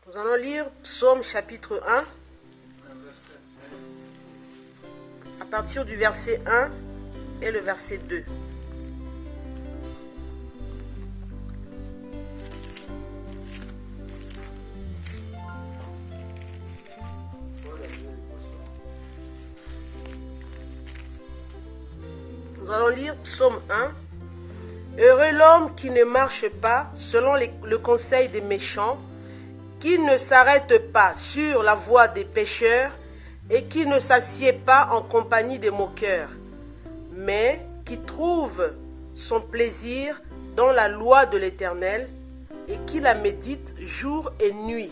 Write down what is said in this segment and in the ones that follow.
Nous allons lire Psaume chapitre 1, à partir du verset 1 et le verset 2. Nous allons lire Psaume 1. Heureux l'homme qui ne marche pas selon le conseil des méchants, qui ne s'arrête pas sur la voie des pécheurs et qui ne s'assied pas en compagnie des moqueurs, mais qui trouve son plaisir dans la loi de l'Éternel et qui la médite jour et nuit.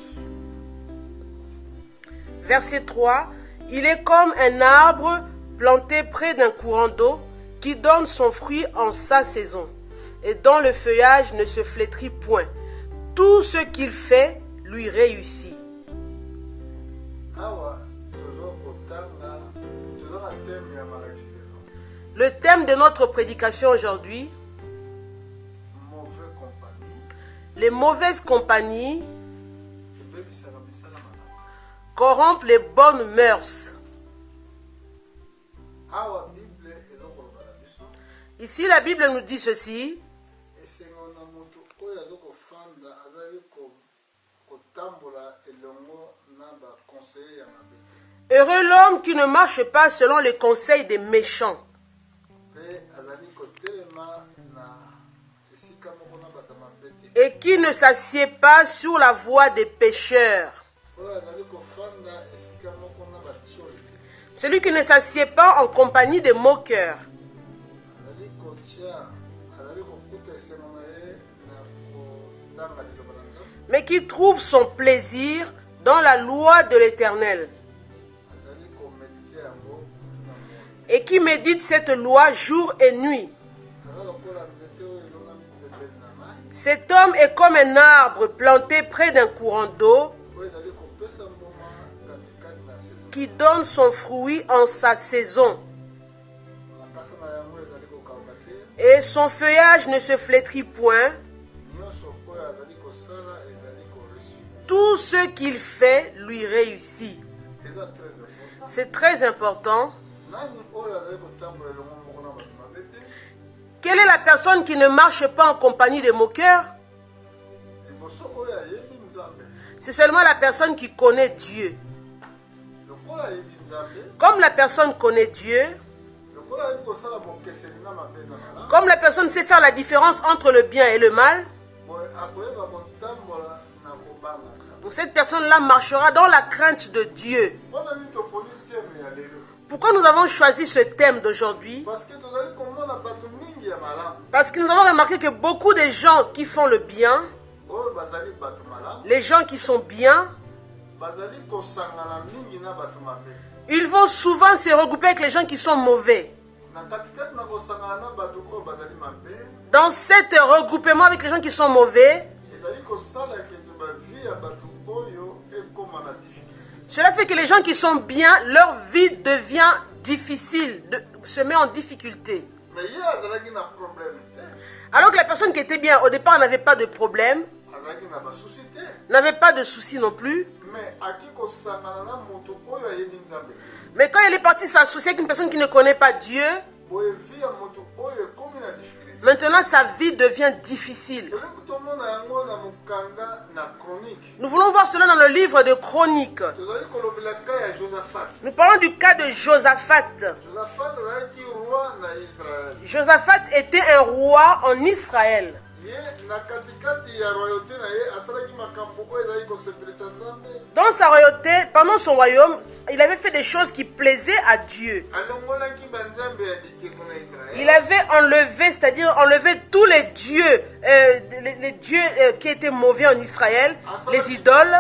Verset 3. Il est comme un arbre planté près d'un courant d'eau qui donne son fruit en sa saison et dont le feuillage ne se flétrit point. Tout ce qu'il fait lui réussit. Le thème de notre prédication aujourd'hui, les mauvaises compagnies corrompent les bonnes mœurs. Ici, la Bible nous dit ceci. Heureux l'homme qui ne marche pas selon les conseils des méchants. Et qui ne s'assied pas sur la voie des pécheurs. Celui qui ne s'assied pas en compagnie des moqueurs. Mais qui trouve son plaisir dans la loi de l'Éternel. Et qui médite cette loi jour et nuit. Cet homme est comme un arbre planté près d'un courant d'eau qui donne son fruit en sa saison. Et son feuillage ne se flétrit point. Tout ce qu'il fait lui réussit. C'est très important. Quelle est la personne qui ne marche pas en compagnie des moqueurs? C'est seulement la personne qui connaît Dieu. Comme la personne connaît Dieu, comme la personne sait faire la différence entre le bien et le mal, donc cette personne-là marchera dans la crainte de Dieu. Pourquoi nous avons choisi ce thème d'aujourd'hui? Parce que nous avons remarqué que beaucoup de gens qui font le bien, les gens qui sont bien, ils vont souvent se regrouper avec les gens qui sont mauvais. Dans cet regroupement avec les gens qui sont mauvais, cela fait que les gens qui sont bien, leur vie devient difficile, se met en difficulté. Alors que la personne qui était bien au départ n'avait pas de problème, n'avait pas de soucis non plus. Mais quand elle est partie s'associer avec une personne qui ne connaît pas Dieu, maintenant sa vie devient difficile. Nous voulons voir cela dans le livre de Chroniques. Nous parlons du cas de Josaphat. Josaphat était un roi en Israël. Dans sa royauté, pendant son royaume, il avait fait des choses qui plaisaient à Dieu. Il avait enlevé, c'est-à-dire enlevé tous les dieux, les dieux qui étaient mauvais en Israël, les idoles.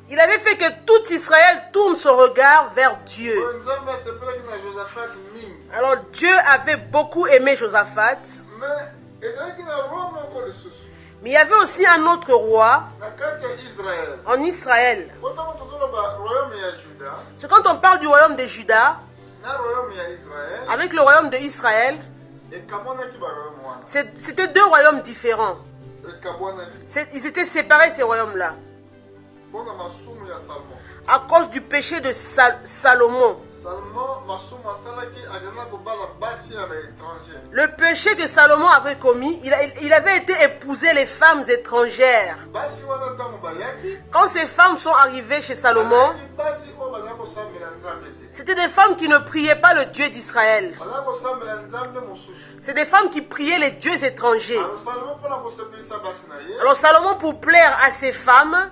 Il avait fait que tout Israël tourne son regard vers Dieu. Alors Dieu avait beaucoup aimé Josaphat. Mais il y avait aussi un autre roi en Israël. C'est quand on parle du royaume de Juda, avec le royaume d'Israël, c'était deux royaumes différents. Ils étaient séparés, ces royaumes-là. À cause du péché de Salomon. Le péché que Salomon avait commis, il avait été épouser les femmes étrangères. Quand ces femmes sont arrivées chez Salomon, c'était des femmes qui ne priaient pas le Dieu d'Israël. C'est des femmes qui priaient les dieux étrangers. Alors Salomon, pour plaire à ces femmes,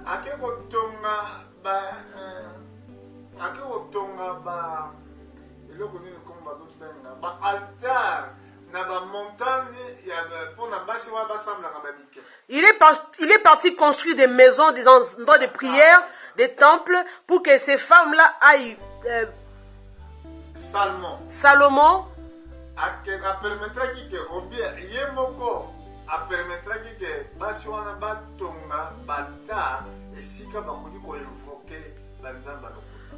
il est parti construire des maisons, des endroits de prière, des temples, pour que ces femmes-là aillent. Salomon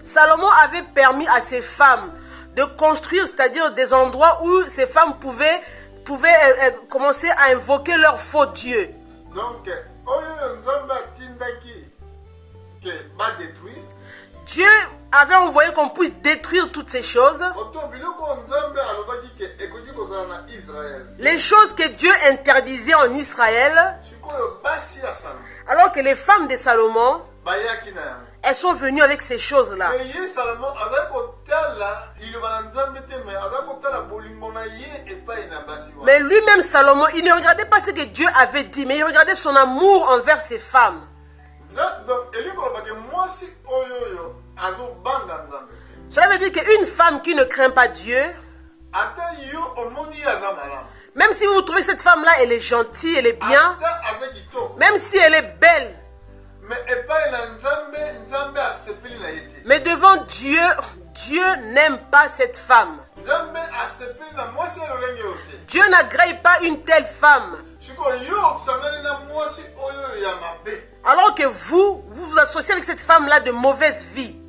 Salomon avait permis à ces femmes de construire, c'est-à-dire des endroits où ces femmes pouvaient commencer à invoquer leur faux Dieu. Donc, Dieu avait envoyé qu'on puisse détruire toutes ces choses. Les choses que Dieu interdisait en Israël. Alors que les femmes de Salomon, elles sont venues avec ces choses-là. Mais lui-même, Salomon, il ne regardait pas ce que Dieu avait dit, mais il regardait son amour envers ces femmes. Cela veut dire qu'une femme qui ne craint pas Dieu, même si vous trouvez cette femme-là, elle est gentille, elle est bien, même si elle est belle, mais devant Dieu, Dieu n'aime pas cette femme. Dieu n'agrée pas une telle femme. Alors que vous vous associez avec cette femme-là de mauvaise vie.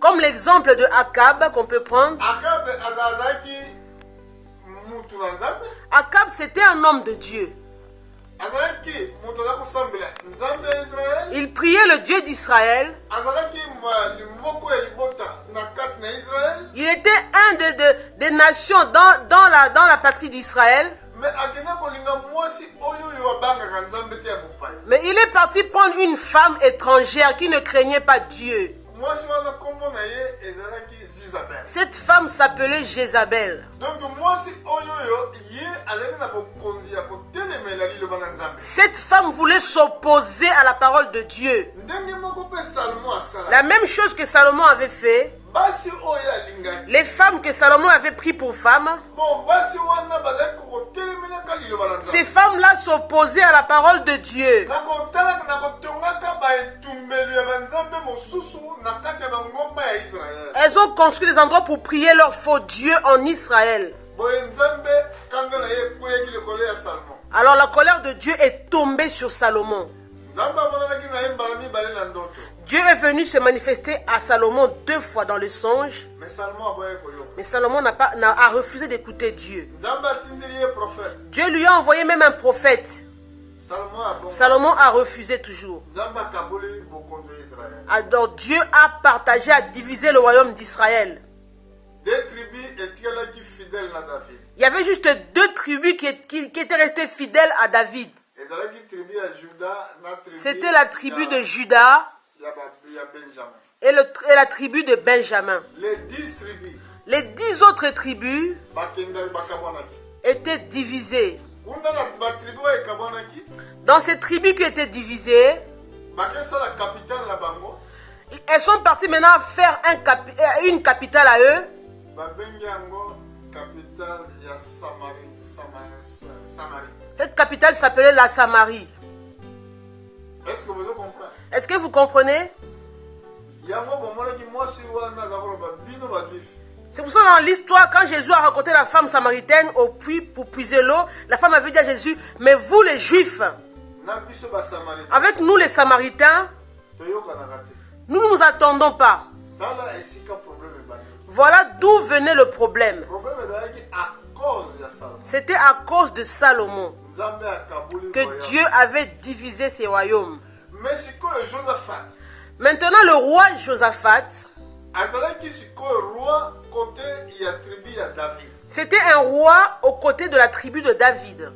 Comme l'exemple de Akab qu'on peut prendre. Akab, c'était un homme de Dieu. Il priait le Dieu d'Israël. Il était un des nations dans la patrie d'Israël. Mais il est parti prendre une femme étrangère qui ne craignait pas Dieu. Cette femme s'appelait Jézabel. Cette femme voulait s'opposer à la parole de Dieu. La même chose que Salomon avait fait. Les femmes que Salomon avait pris pour femmes, ces femmes-là s'opposaient à la parole de Dieu. Elles ont construit des endroits pour prier leur faux Dieu en Israël. Alors la colère de Dieu est tombée sur Salomon. Dieu est venu se manifester à Salomon 2 fois dans le songe. Mais Salomon a refusé d'écouter Dieu. Dieu lui a envoyé même un prophète. Salomon a refusé toujours. Alors Dieu a partagé, a divisé le royaume d'Israël. Il y avait juste 2 tribus qui étaient restées fidèles à David. C'était la tribu de Juda et la tribu de Benjamin. Les 10 autres tribus étaient divisées. Dans ces tribus qui étaient divisées, elles sont parties maintenant faire une capitale à eux. Cette capitale s'appelait la Samarie. Est-ce que vous comprenez? C'est pour ça dans l'histoire, quand Jésus a rencontré la femme samaritaine au puits pour puiser l'eau, la femme avait dit à Jésus, mais vous les Juifs, avec nous les Samaritains, nous ne nous attendons pas. Voilà d'où venait le problème. C'était à cause de Salomon que Dieu avait divisé ses royaumes. Maintenant, le roi Josaphat, c'était un roi aux côtés de la tribu de David.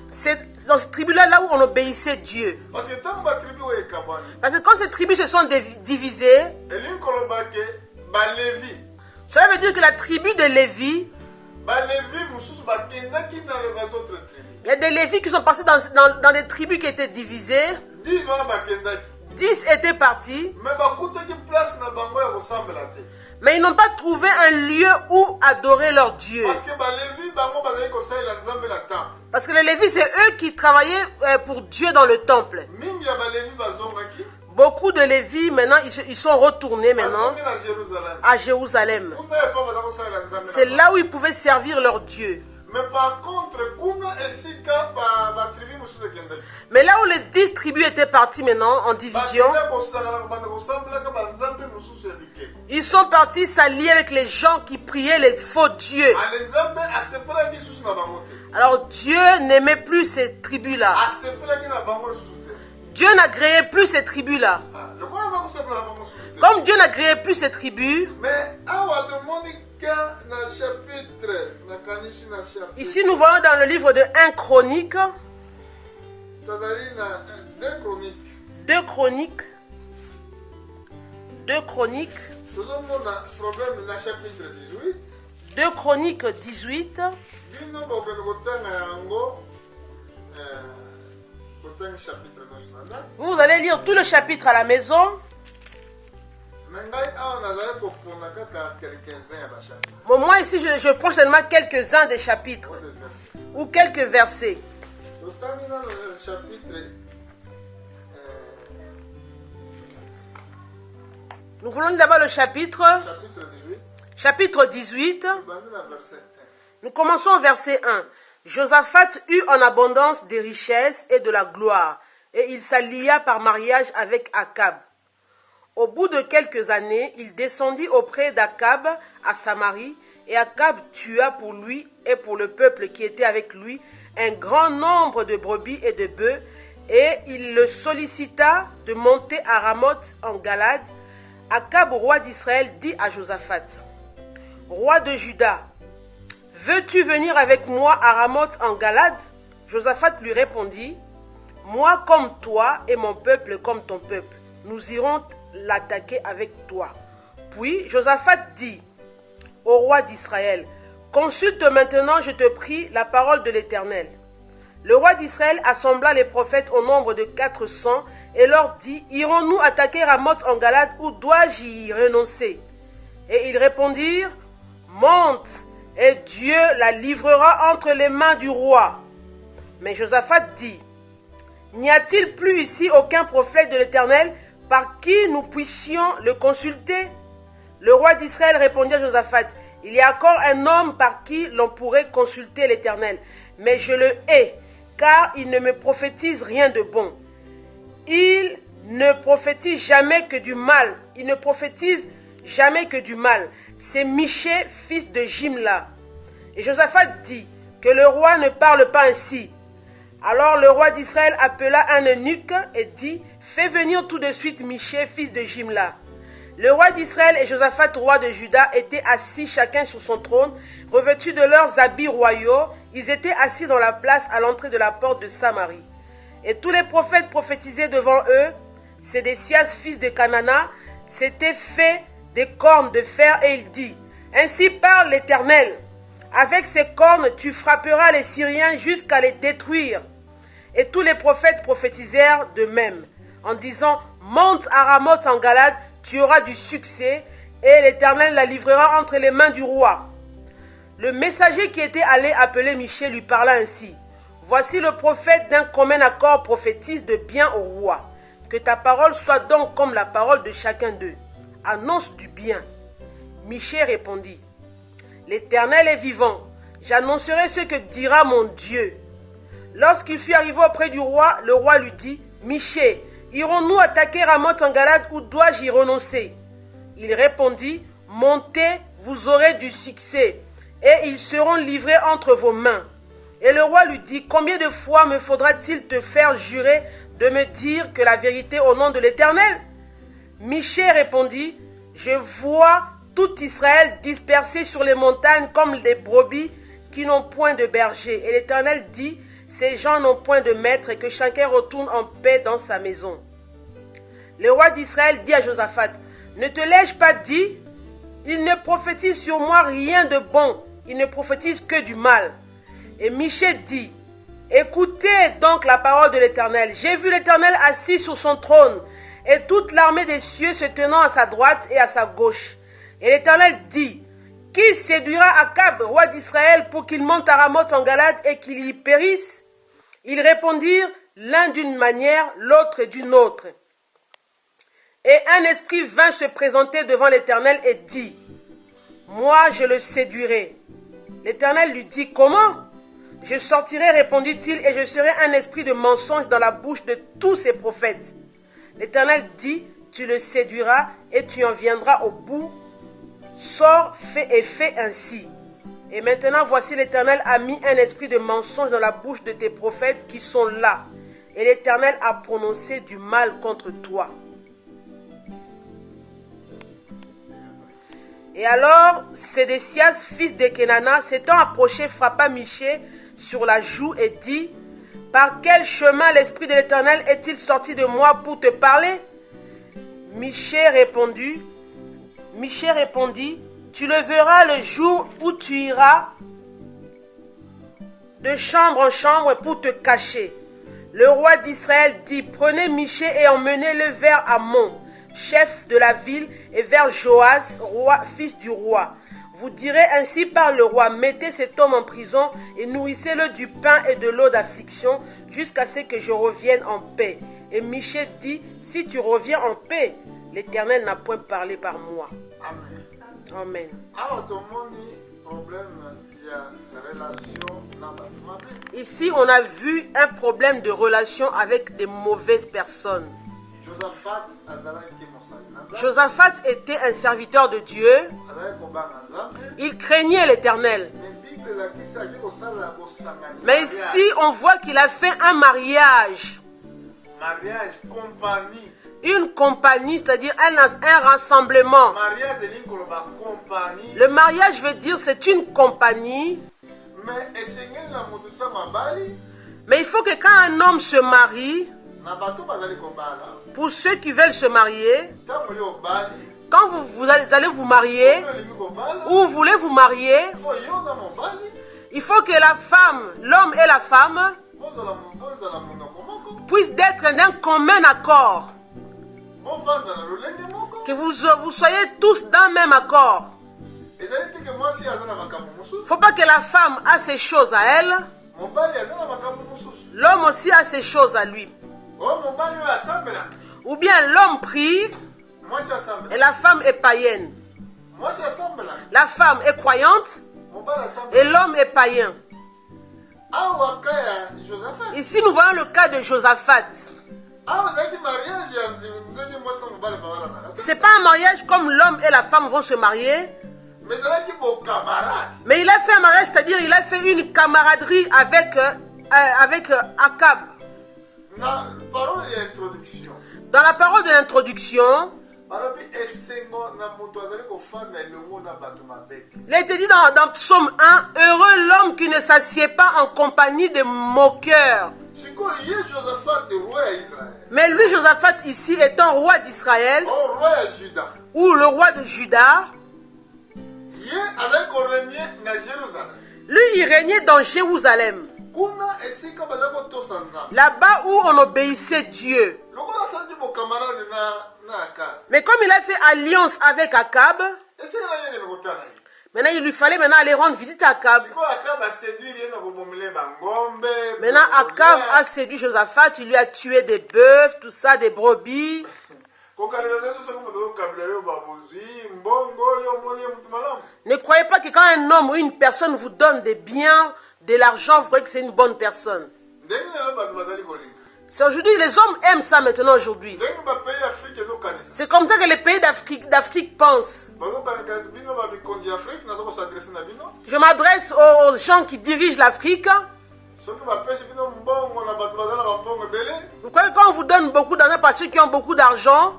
C'est dans cette tribu-là là où on obéissait Dieu. Parce que quand ces tribus se sont divisées, cela veut dire que la tribu de Lévi, il y a des Lévis qui sont passés dans des tribus qui étaient divisées. 10 étaient partis. Mais ils n'ont pas trouvé un lieu où adorer leur Dieu. Parce que les Lévis, c'est eux qui travaillaient pour Dieu dans le temple. Beaucoup de Lévis, maintenant, ils sont retournés maintenant à Jérusalem. C'est là où ils pouvaient servir leur Dieu. Mais par contre, mais là où les 10 tribus étaient parties maintenant en division, ils sont partis s'allier avec les gens qui priaient les faux dieux. Alors Dieu n'aimait plus ces tribus-là. Dieu n'agréait plus ces tribus-là. Comme Dieu n'agréait plus ces tribus, ici nous voyons dans le livre de 1 Chronique, 2 Chroniques, 2 Chroniques 18. Vous allez lire tout le chapitre à la maison. Bon, moi ici je prends seulement quelques-uns des chapitres ou quelques versets. Nous voulons lire d'abord le chapitre 18. Nous commençons au verset 1. Josaphat eut en abondance des richesses et de la gloire, et il s'allia par mariage avec Akab. Au bout de quelques années, il descendit auprès d'Akab à Samarie, et Akab tua pour lui et pour le peuple qui était avec lui un grand nombre de brebis et de bœufs, et il le sollicita de monter à Ramoth en Galade. Akab, roi d'Israël, dit à Josaphat, roi de Juda, veux-tu venir avec moi à Ramoth en Galade? Josaphat lui répondit, moi comme toi et mon peuple comme ton peuple, nous irons l'attaquer avec toi. Puis Josaphat dit au roi d'Israël, consulte maintenant, je te prie, la parole de l'Éternel. Le roi d'Israël assembla les prophètes au nombre de 400 et leur dit, irons-nous attaquer Ramoth en Galade ou dois-je y renoncer? Et ils répondirent, monte, et Dieu la livrera entre les mains du roi. Mais Josaphat dit, n'y a-t-il plus ici aucun prophète de l'Éternel par qui nous puissions le consulter? Le roi d'Israël répondit à Josaphat, il y a encore un homme par qui l'on pourrait consulter l'Éternel, mais je le hais, car il ne me prophétise rien de bon. Il ne prophétise jamais que du mal. C'est Michée, fils de Jimla. Et Josaphat dit que le roi ne parle pas ainsi. Alors le roi d'Israël appela un eunuque et dit, fais venir tout de suite Michée, fils de Jimla. Le roi d'Israël et Josaphat, roi de Juda, étaient assis chacun sur son trône, revêtus de leurs habits royaux. Ils étaient assis dans la place à l'entrée de la porte de Samarie. Et tous les prophètes prophétisaient devant eux. Sédécias, fils de Canana, s'était fait des cornes de fer et il dit, ainsi parle l'Éternel, avec ces cornes tu frapperas les Syriens jusqu'à les détruire. Et tous les prophètes prophétisèrent de même, en disant, monte à Ramoth en Galade, tu auras du succès, et l'Éternel la livrera entre les mains du roi. Le messager qui était allé appeler Michée lui parla ainsi, voici le prophète d'un commun accord prophétise de bien au roi. Que ta parole soit donc comme la parole de chacun d'eux. Annonce du bien. Michée répondit, l'Éternel est vivant, j'annoncerai ce que dira mon Dieu. Lorsqu'il fut arrivé auprès du roi, le roi lui dit, Michée, irons-nous attaquer Ramoth en Galade ou dois-je y renoncer? Il répondit, montez, vous aurez du succès, et ils seront livrés entre vos mains. Et le roi lui dit, combien de fois me faudra-t-il te faire jurer de me dire que la vérité au nom de l'Éternel? Michée répondit, je vois tout Israël dispersé sur les montagnes comme des brebis qui n'ont point de berger. Et l'Éternel dit, ces gens n'ont point de maître et que chacun retourne en paix dans sa maison. Le roi d'Israël dit à Josaphat, ne te l'ai-je pas dit? Il ne prophétise sur moi rien de bon, il ne prophétise que du mal. Et Michée dit, écoutez donc la parole de l'Éternel. J'ai vu l'Éternel assis sur son trône, et toute l'armée des cieux se tenant à sa droite et à sa gauche. Et l'Éternel dit, qui séduira Akab, roi d'Israël, pour qu'il monte à Ramoth en Galade et qu'il y périsse? Ils répondirent, l'un d'une manière, l'autre d'une autre. Et un esprit vint se présenter devant l'Éternel et dit, moi je le séduirai. L'Éternel lui dit, comment? Je sortirai, répondit-il, et je serai un esprit de mensonge dans la bouche de tous ses prophètes. L'Éternel dit, tu le séduiras et tu en viendras au bout. Sors, fais ainsi. Et maintenant, voici l'Éternel a mis un esprit de mensonge dans la bouche de tes prophètes qui sont là. Et l'Éternel a prononcé du mal contre toi. Et alors, Sédécias, fils de Kenana, s'étant approché, frappa Michée sur la joue et dit, par quel chemin l'Esprit de l'Éternel est-il sorti de moi pour te parler? Michée répondit, tu le verras le jour où tu iras de chambre en chambre pour te cacher. Le roi d'Israël dit, prenez Michée et emmenez-le vers Amon, chef de la ville, et vers Joas, roi, fils du roi. Vous direz ainsi par le roi, mettez cet homme en prison et nourrissez-le du pain et de l'eau d'affliction jusqu'à ce que je revienne en paix. Et Michée dit, si tu reviens en paix, l'Éternel n'a point parlé par moi. Amen. Ici, on a vu un problème de relation avec des mauvaises personnes. Josaphat était un serviteur de Dieu. Il craignait l'Éternel. Mais ici, on voit qu'il a fait un mariage. Une compagnie, c'est-à-dire un rassemblement. Le mariage veut dire c'est une compagnie. Mais il faut que quand un homme se marie, pour ceux qui veulent se marier, quand vous allez vous marier, ou vous voulez vous marier, il faut que la femme, l'homme et la femme, puissent être d'un commun accord. Que vous soyez tous d'un même accord. Il ne faut pas que la femme a ses choses à elle. L'homme aussi a ses choses à lui. Ou bien l'homme prie et la femme est païenne. La femme est croyante et l'homme est païen. Ici nous voyons le cas de Josaphat. C'est pas un mariage comme l'homme et la femme vont se marier. Mais il a fait un mariage, c'est-à-dire il a fait une camaraderie avec Akab. Dans la parole de l'introduction, il a été dit dans Psaume 1, heureux l'homme qui ne s'assied pas en compagnie des moqueurs. Mais lui, Josaphat, ici, étant roi d'Israël, ou le roi de Juda, lui, il régnait dans Jérusalem. Là-bas où on obéissait Dieu. Mais comme il a fait alliance avec Akab, maintenant il lui fallait aller rendre visite à Akab. Maintenant Akab a séduit Josaphat, il lui a tué des bœufs, tout ça, des brebis. Ne croyez pas que quand un homme ou une personne vous donne des biens, de l'argent, vous croyez que c'est une bonne personne. C'est aujourd'hui, les hommes aiment ça maintenant aujourd'hui. C'est comme ça que les pays d'Afrique pensent. Je m'adresse aux gens qui dirigent l'Afrique. Vous croyez qu'on vous donne beaucoup d'argent parce que ceux qui ont beaucoup d'argent,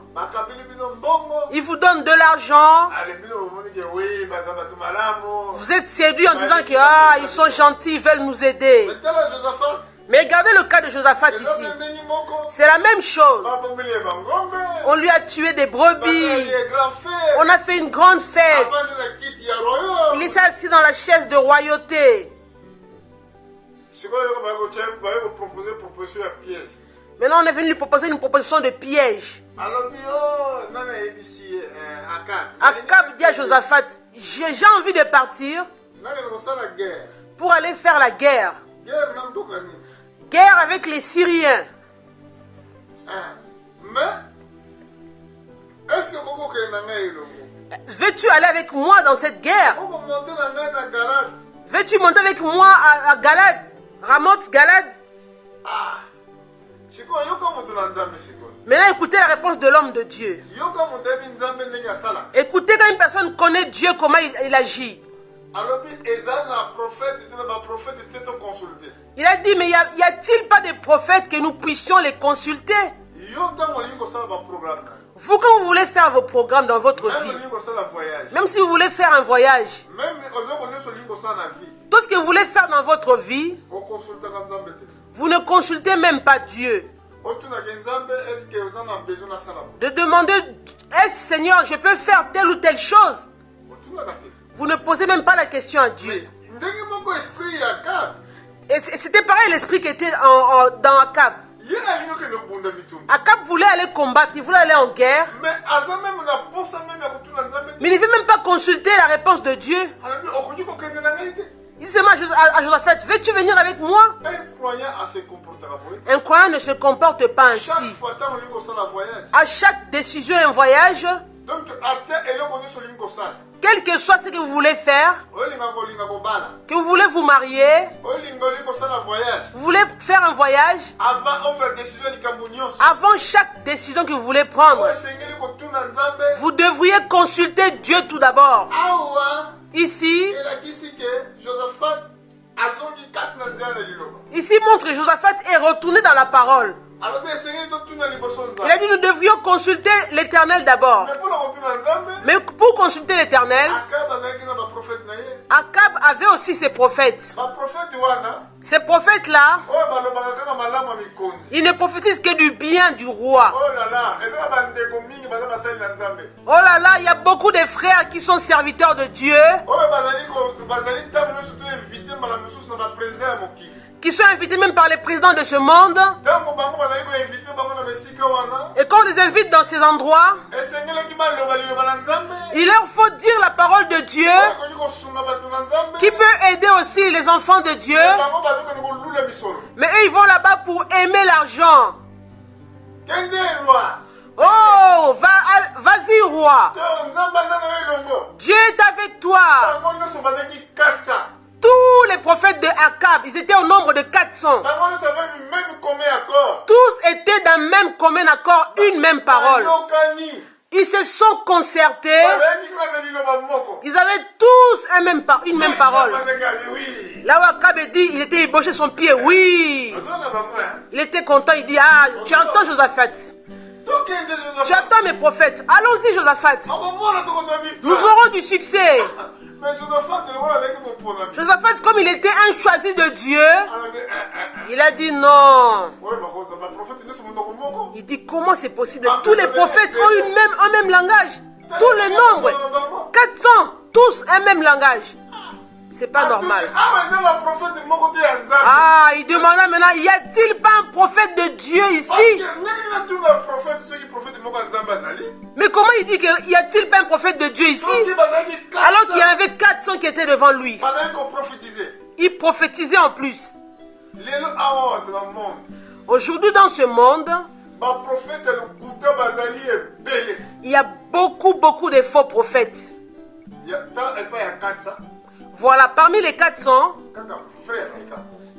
ils vous donnent de l'argent. Vous êtes séduits en disant que ils sont gentils, ils veulent nous aider. Mais regardez le cas de Josaphat ici. C'est la même chose. On lui a tué des brebis. On a fait une grande fête. Il s'est assis dans la chaise de royauté. Maintenant, on est venu lui proposer une proposition de piège. Akab dit à Josaphat, j'ai envie de partir pour aller faire la guerre. Guerre avec les Syriens. Veux-tu aller avec moi dans cette guerre? Veux-tu monter avec moi à Galade? Ramoth, Galade? Maintenant, écoutez la réponse de l'homme de Dieu. Écoutez quand une personne connaît Dieu, comment il agit. Il a dit, mais y a-t-il pas de prophètes que nous puissions les consulter? Vous, quand vous voulez faire vos programmes dans votre vie, même si vous voulez faire un voyage, tout ce que vous voulez faire dans votre vie, vous ne consultez même pas Dieu. De demander, est-ce Seigneur, je peux faire telle ou telle chose? Vous ne posez même pas la question à Dieu. Et c'était pareil l'esprit qui était dans Akab. Akab voulait aller combattre, il voulait aller en guerre. Mais il ne veut même pas consulter la réponse de Dieu. Il dit à Josaphat, veux-tu venir avec moi? Un croyant ne se comporte pas ainsi. À chaque décision et un voyage, quel que soit ce que vous voulez faire, que vous voulez vous marier, vous voulez faire un voyage, avant chaque décision que vous voulez prendre, vous devriez consulter Dieu tout d'abord. Ici montre que Josaphat est retourné dans la parole. Il a dit nous devrions consulter l'Éternel d'abord. Mais pour consulter l'Éternel, Akab avait aussi ses prophètes. Ces prophètes-là, ils ne prophétisent que du bien du roi. Oh là là, il y a beaucoup de frères qui sont serviteurs de Dieu, qui sont invités même par les présidents de ce monde. Et quand on les invite dans ces endroits, il leur faut dire la parole de Dieu, qui peut aider aussi les enfants de Dieu. Mais eux, ils vont là-bas pour aimer l'argent. Oh, vas-y, roi. Dieu est avec toi. Tous les prophètes de Akab, ils étaient au nombre de 400. Tous étaient d'un même commun accord, une même parole. Ils se sont concertés. Ils avaient tous une même parole. Là où Akab dit, il était ébauché son pied. Oui. Il était content. Il dit, ah, tu entends Josaphat? Tu attends mes prophètes. Allons-y, Josaphat. Nous aurons du succès. Josaphat, comme il était un choisi de Dieu, il a dit non. Il dit comment c'est possible? Tous les prophètes ont un même langage. Tous les nombres. 400, tous un même langage. C'est pas normal. Ah, il demanda maintenant, y a-t-il pas un prophète de Dieu ici? Mais comment il dit qu'il y a-t-il pas un prophète de Dieu ici? Alors qu'il y avait 400 qui étaient devant lui. Il prophétisait en plus. Aujourd'hui dans ce monde, il y a beaucoup de faux prophètes. Voilà, parmi les 400,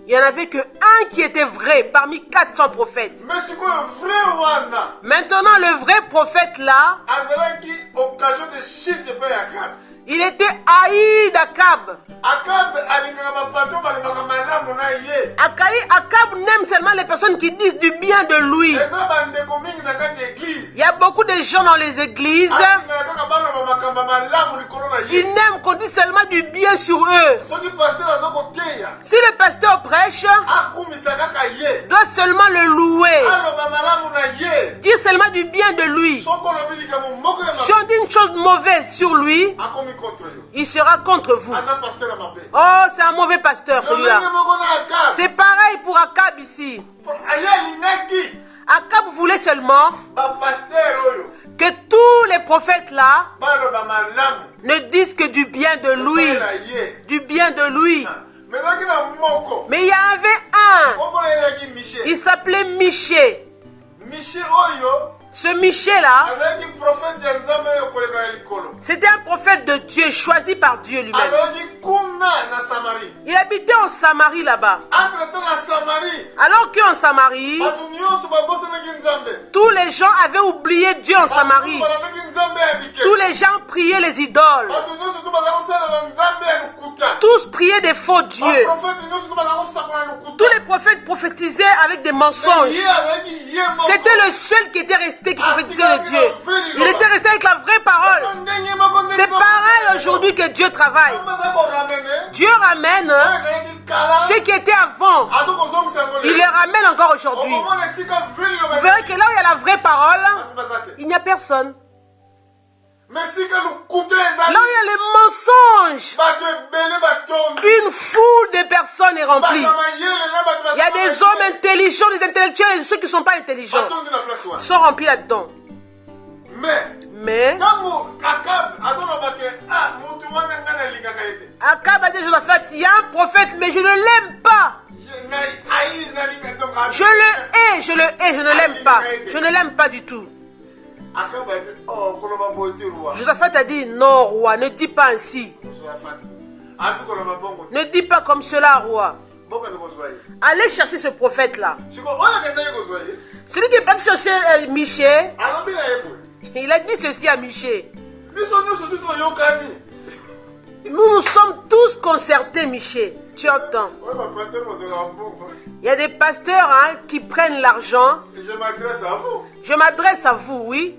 Il n'y en avait que un qui était vrai parmi 400 prophètes. Maintenant, le vrai prophète là, il était haï d'Akab. Akab n'aime seulement les personnes qui disent du bien de lui. Il y a beaucoup de gens dans les églises. Ils n'aiment qu'on dise seulement du bien sur eux. Si le pasteur prêche, doit seulement le louer. Dire seulement du bien de lui. Si on dit une chose mauvaise sur lui, il sera contre vous. Oh, c'est un mauvais pasteur celui-là. C'est pareil pour Akab ici. Akab voulait seulement que tous les prophètes là ne disent que du bien de lui. Du bien de lui. Mais il y en avait un. Il s'appelait Miché. Ce Miché-là, c'était un prophète de Dieu, choisi par Dieu lui-même. Il habitait en Samarie là-bas. Alors qu'en Samarie, tous les gens avaient oublié Dieu en Samarie. Tous les gens priaient les idoles. Tous priaient des faux dieux. Tous les prophètes prophétisaient avec des mensonges. C'était le seul qui était resté qui prophétisait le Dieu. Il était resté avec la vraie parole. C'est pareil aujourd'hui que Dieu travaille. Dieu ramène ceux qui étaient avant. Il les ramène encore aujourd'hui. Vous verrez que là où il y a la vraie parole, il n'y a personne. Là où il y a les mensonges, une foule de personnes est remplie. Il y a des hommes intelligents, des intellectuels et ceux qui ne sont pas intelligents sont remplis là-dedans. Mais Akab a dit à Josaphat, il y a un prophète mais je ne l'aime pas. Je le hais, je ne l'aime pas. Je ne l'aime pas du tout. Josaphat a dit, non roi, ne dis pas ainsi. Ne dis pas comme cela roi. Allez chercher ce prophète là. Celui qui est parti chercher Miché, il a dit ceci à Miché. Nous sommes tous concertés, Miché. Tu entends? Il y a des pasteurs qui prennent l'argent. Je m'adresse à vous, oui.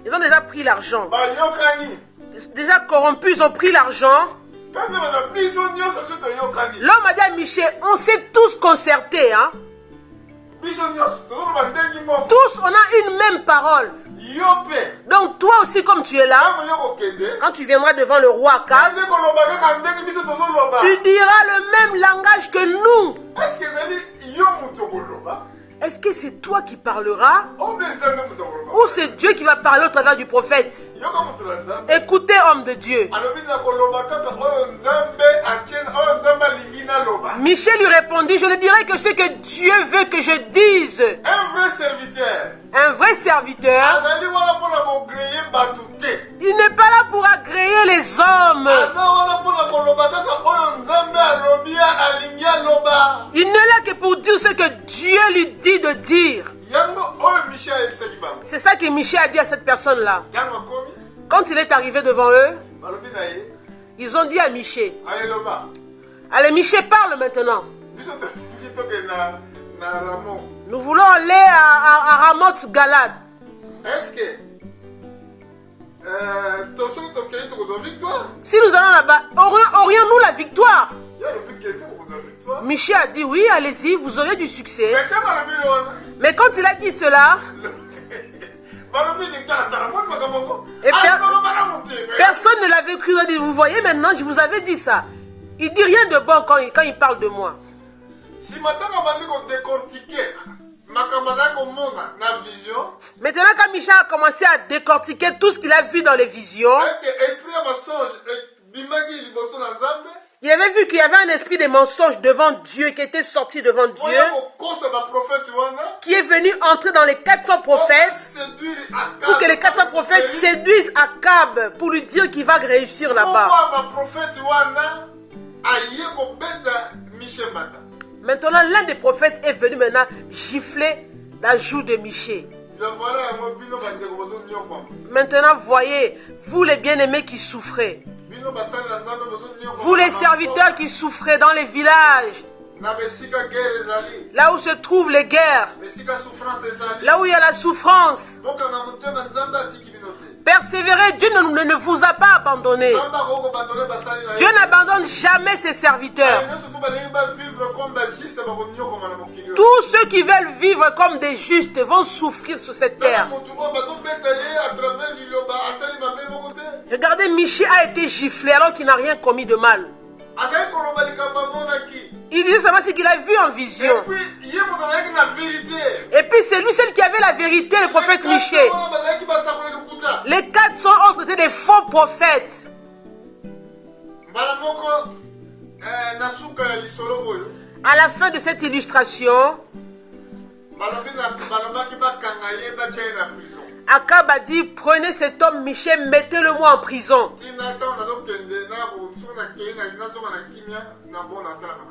Ils ont déjà pris l'argent. Déjà corrompus, ils ont pris l'argent. L'homme a dit à Michel, on s'est tous concertés. Tous, on a une même parole. Donc toi aussi, comme tu es là, quand tu viendras devant le roi Akab, tu diras le même langage que nous. Est-ce que c'est toi qui parleras ou c'est Dieu qui va parler au travers du prophète? Écoutez, homme de Dieu. Michel lui répondit, je ne dirai que ce que Dieu veut que je dise. Un vrai serviteur, il n'est pas là pour agréer les hommes. Il n'est là que pour dire ce que Dieu lui dit de dire. C'est ça que Michel a dit à cette personne-là. Quand il est arrivé devant eux, ils ont dit à Michel, allez Michel, parle maintenant. Nous voulons aller à Ramoth Galad. Est-ce que si nous allons là-bas, aurions-nous la victoire? Michel a dit oui, allez-y, vous aurez du succès. Mais quand il a dit cela, et personne ne l'avait cru. Il a dit, vous voyez maintenant, je vous avais dit ça. Il dit rien de bon quand il parle de moi. Maintenant, quand Michel a commencé à décortiquer tout ce qu'il a vu dans les visions, il avait vu qu'il y avait un esprit de mensonge devant Dieu, qui était sorti devant Dieu, qui est venu entrer dans les 400 prophètes, pour que les 400 prophètes séduisent Akab, pour lui dire qu'il va réussir là-bas. Maintenant, l'un des prophètes est venu maintenant gifler la joue de Michée. Maintenant, voyez, vous les bien-aimés qui souffrez, vous les serviteurs qui souffrez dans les villages, là où se trouvent les guerres, là où il y a la souffrance, persévérez, Dieu ne vous a pas abandonné. Dieu n'abandonne jamais ses serviteurs. Tous ceux qui veulent vivre comme des justes vont souffrir sur cette terre. Regardez, Michée a été giflé alors qu'il n'a rien commis de mal. Il disait seulement ce qu'il a vu en vision. Et puis c'est lui seul qui avait la vérité, le prophète Michée. Les quatre sont autres étaient des faux prophètes. À la fin de cette illustration, Akab a dit, prenez cet homme Michée, mettez-le-moi en prison.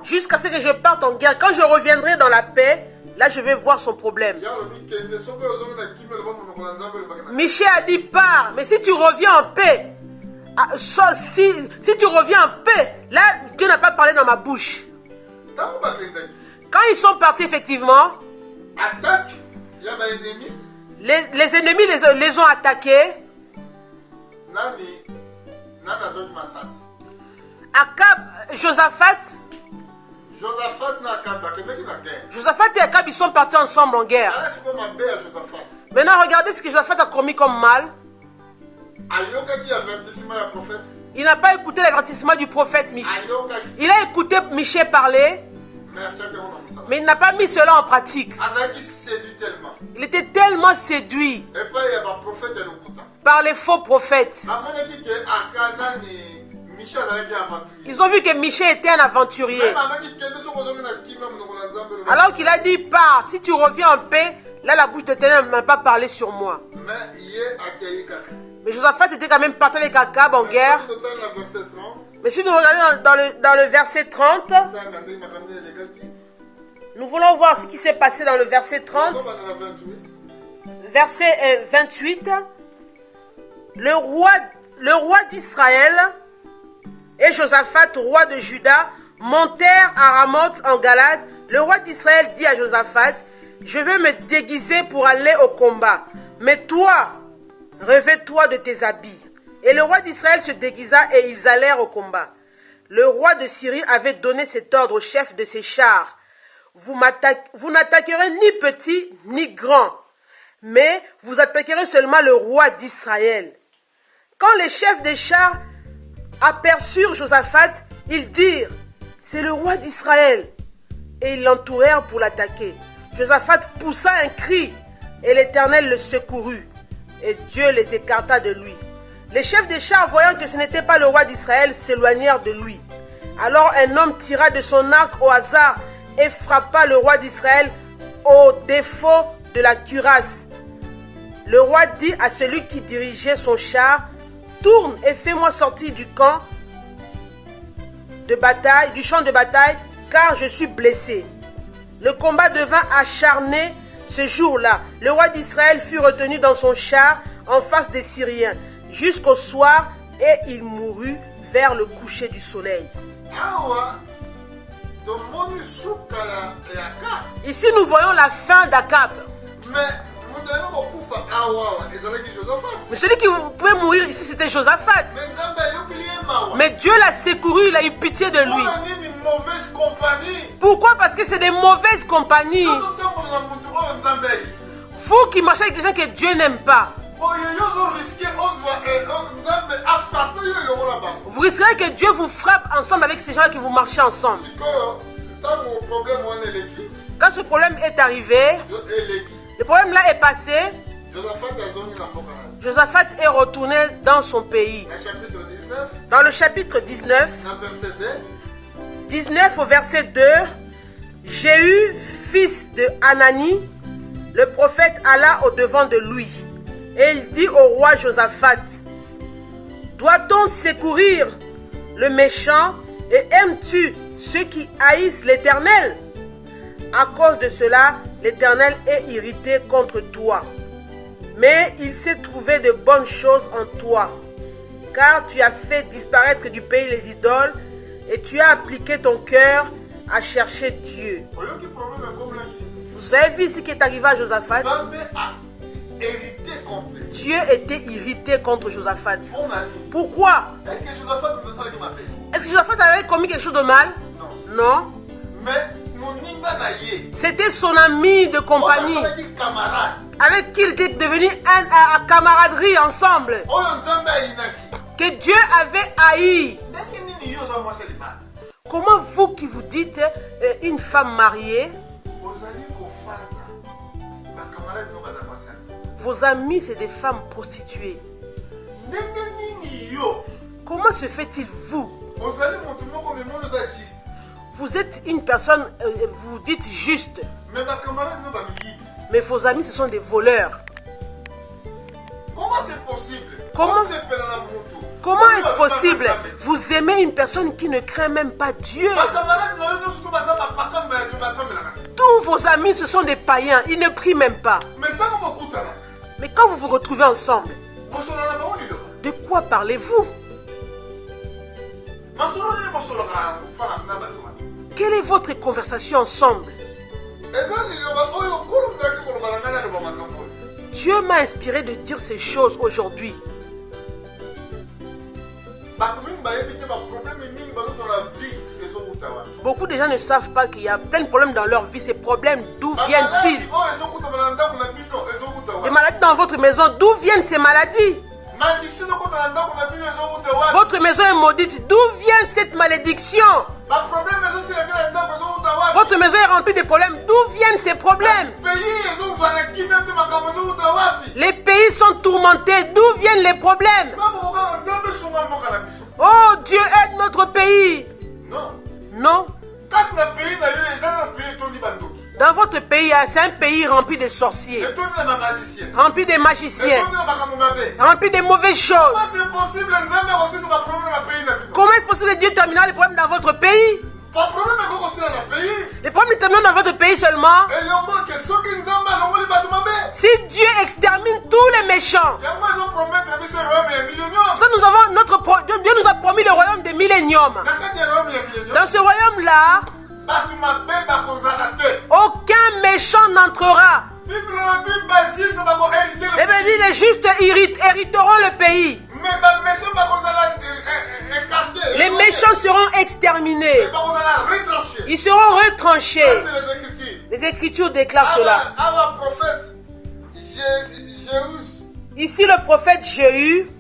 Jusqu'à ce que je parte en guerre. Quand je reviendrai dans la paix, là je vais voir son problème. Michée a dit, pars, mais si tu reviens en paix, si tu reviens en paix, là Dieu n'a pas parlé dans ma bouche. Quand ils sont partis effectivement, les ennemis les ont attaqués. Akab, Josaphat et Akab, ils sont partis ensemble en guerre. Maintenant, regardez ce que Josaphat a commis comme mal. Il n'a pas écouté l'avertissement du prophète Michée. Il a écouté Michée parler, mais il n'a pas mis cela en pratique. Il était tellement séduit par les faux prophètes. Ils ont vu que Michée était un aventurier. Alors qu'il a dit, pars, si tu reviens en paix, là la bouche de l'Éternel ne m'a pas parlé sur moi. Mais Josaphat était quand même parti avec Akab en guerre. Mais si nous regardons dans le verset 30, nous voulons voir ce qui s'est passé dans le verset 30. Verset 28. Le roi d'Israël et Josaphat, roi de Juda, montèrent à Ramoth en Galade. Le roi d'Israël dit à Josaphat, je vais me déguiser pour aller au combat. Mais toi, revêt-toi de tes habits. Et le roi d'Israël se déguisa et ils allèrent au combat. Le roi de Syrie avait donné cet ordre au chef de ses chars. Vous n'attaquerez ni petit ni grand, mais vous attaquerez seulement le roi d'Israël. Quand les chefs des chars aperçurent Josaphat, ils dirent, c'est le roi d'Israël. Et ils l'entourèrent pour l'attaquer. Josaphat poussa un cri et l'Éternel le secourut. Et Dieu les écarta de lui. Les chefs des chars, voyant que ce n'était pas le roi d'Israël, s'éloignèrent de lui. Alors un homme tira de son arc au hasard et frappa le roi d'Israël au défaut de la cuirasse. Le roi dit à celui qui dirigeait son char, tourne et fais-moi sortir du camp de bataille, du champ de bataille, car je suis blessé. Le combat devint acharné ce jour-là. Le roi d'Israël fut retenu dans son char en face des Syriens jusqu'au soir et il mourut vers le coucher du soleil. Ici nous voyons la fin d'Akab. Mais celui qui pouvait mourir ici c'était Josaphat. Mais Dieu l'a secouru, il a eu pitié de lui. Pourquoi? Parce que c'est des mauvaises compagnies. Vous qui marchez avec des gens que Dieu n'aime pas, vous risquerez que Dieu vous frappe ensemble avec ces gens-là que vous marchez ensemble. Quand ce problème est arrivé, le problème là est passé, Josaphat est retourné dans son pays. Dans le chapitre 19, 19 au verset 2, Jéhu, fils de Hanani, le prophète alla au-devant de lui. Et il dit au roi Josaphat, doit-on secourir le méchant Et aimes-tu ceux qui haïssent l'Éternel? À cause de cela, l'Éternel est irrité contre toi. Mais il s'est trouvé de bonnes choses en toi, car tu as fait disparaître du pays les idoles et tu as appliqué ton cœur à chercher Dieu. Vous avez vu ce qui est arrivé à Josaphat? Dieu était irrité contre Josaphat. Pourquoi? Est-ce que Josaphat avait commis quelque chose de mal? Non. C'était son ami de compagnie, avec qui il était devenu un camaraderie ensemble, que Dieu avait haï. Comment vous qui vous dites une femme mariée, vos amis c'est des femmes prostituées? Comment se fait-il vous? Vous êtes une personne, vous dites juste, mais vos amis ce sont des voleurs. Comment c'est possible? Comment est-ce possible? Vous aimez une personne qui ne craint même pas Dieu. Tous vos amis ce sont des païens, ils ne prient même pas. Mais quand vous vous retrouvez ensemble, de quoi parlez-vous? Quelle est votre conversation ensemble? Dieu m'a inspiré de dire ces choses aujourd'hui. Beaucoup de gens ne savent pas qu'il y a plein de problèmes dans leur vie. Ces problèmes, d'où viennent-ils? Des maladies dans votre maison, d'où viennent ces maladies? Votre maison est maudite, d'où vient cette malédiction? Votre maison est remplie de problèmes, d'où viennent ces problèmes? Les pays sont tourmentés, d'où viennent les problèmes? Oh, Dieu aide notre pays. Non. Dans votre pays, c'est un pays rempli de sorciers, rempli de magiciens, rempli de mauvaises choses. Comment est-ce possible que Dieu terminera les problèmes dans votre pays? Les problèmes terminent dans votre pays seulement si Dieu extermine tous les méchants. Ça, Dieu nous a promis le royaume des milléniums. Dans ce royaume-là, aucun méchant n'entrera. Eh bien, les justes hériteront le pays. Les méchants seront exterminés. Ils seront retranchés. Les Écritures déclarent cela. Ici, le prophèt Jéhu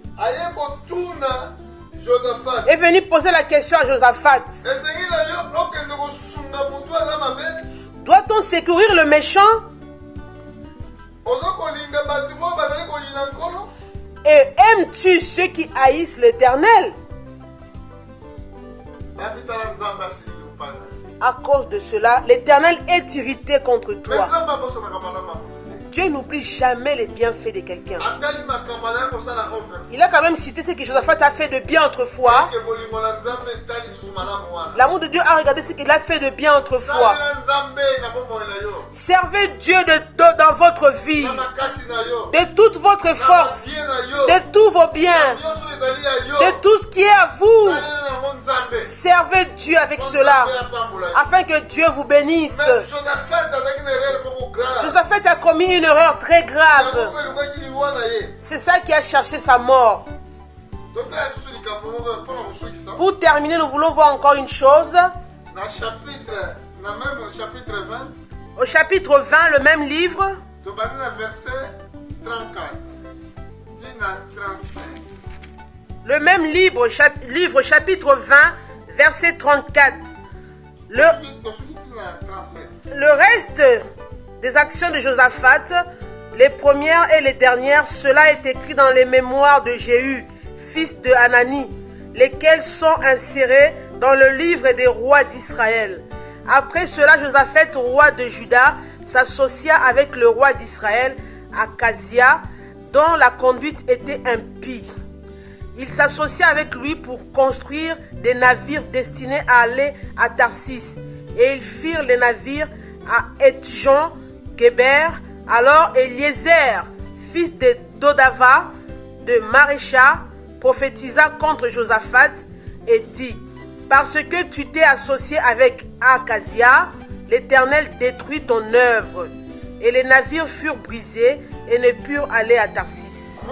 est venu poser la question à Josaphat. Doit-on secourir le méchant? Et aimes-tu ceux qui haïssent l'Éternel? À cause de cela, l'Éternel est irrité contre toi. Dieu n'oublie jamais les bienfaits de quelqu'un. Il a quand même cité ce que Josaphat a fait de bien autrefois. L'amour de Dieu a regardé ce qu'il a fait de bien autrefois. Servez Dieu dans votre vie, de toute votre force, de tous vos biens, de tout ce qui est à vous. Servez Dieu avec cela, afin que Dieu vous bénisse. Josaphat a commis une erreur très grave. C'est ça qui a cherché sa mort. Pour terminer, nous voulons voir encore une chose. Au chapitre 20, le même livre. Le même livre, chapitre 20, verset 34. Le reste des actions de Josaphat, les premières et les dernières, cela est écrit dans les mémoires de Jéhu, fils de Hanani, lesquels sont insérés dans le livre des rois d'Israël. Après cela, Josaphat, roi de Juda, s'associa avec le roi d'Israël, Akazia, dont la conduite était impie. Il s'associa avec lui pour construire des navires destinés à aller à Tarsis. Et ils firent les navires à Etjon, Géber. Alors Eliezer, fils de Dodava, de Marécha, prophétisa contre Josaphat et dit: parce que tu t'es associé avec Akazia, l'Éternel détruit ton œuvre. Et les navires furent brisés et ne purent aller à Tarsis.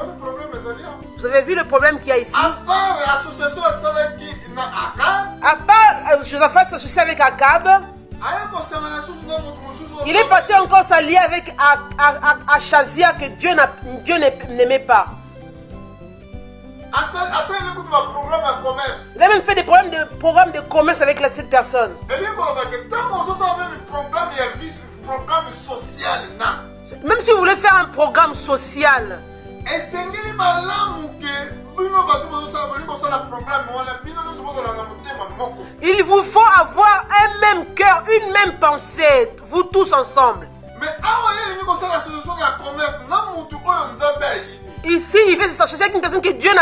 Vous avez vu le problème qu'il y a ici? À part l'association avec Akab, à part Josaphat s'associer avec Akab, il est parti encore s'allier avec Achazia que Dieu n'aimait pas. Il a même fait des programmes de commerce avec cette personne. Même si vous voulez faire un programme social, il vous faut avoir un même cœur, une même pensée, vous tous ensemble. Ici, il veut s'associer avec une personne que Dieu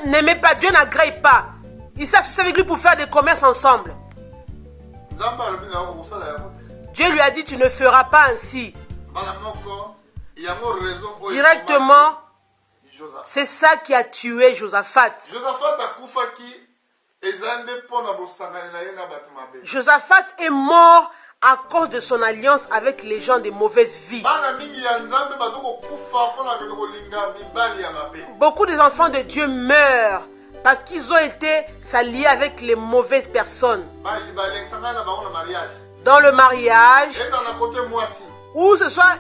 n'aimait pas, Dieu n'agrée pas. Il s'associe avec lui pour faire des commerces ensemble. Dieu lui a dit: tu ne feras pas ainsi. Directement, c'est ça qui a tué Josaphat. Josaphat est mort à cause de son alliance avec les gens de mauvaise vie. Beaucoup des enfants de Dieu meurent parce qu'ils ont été s'allier avec les mauvaises personnes. Dans le mariage, ou ce soit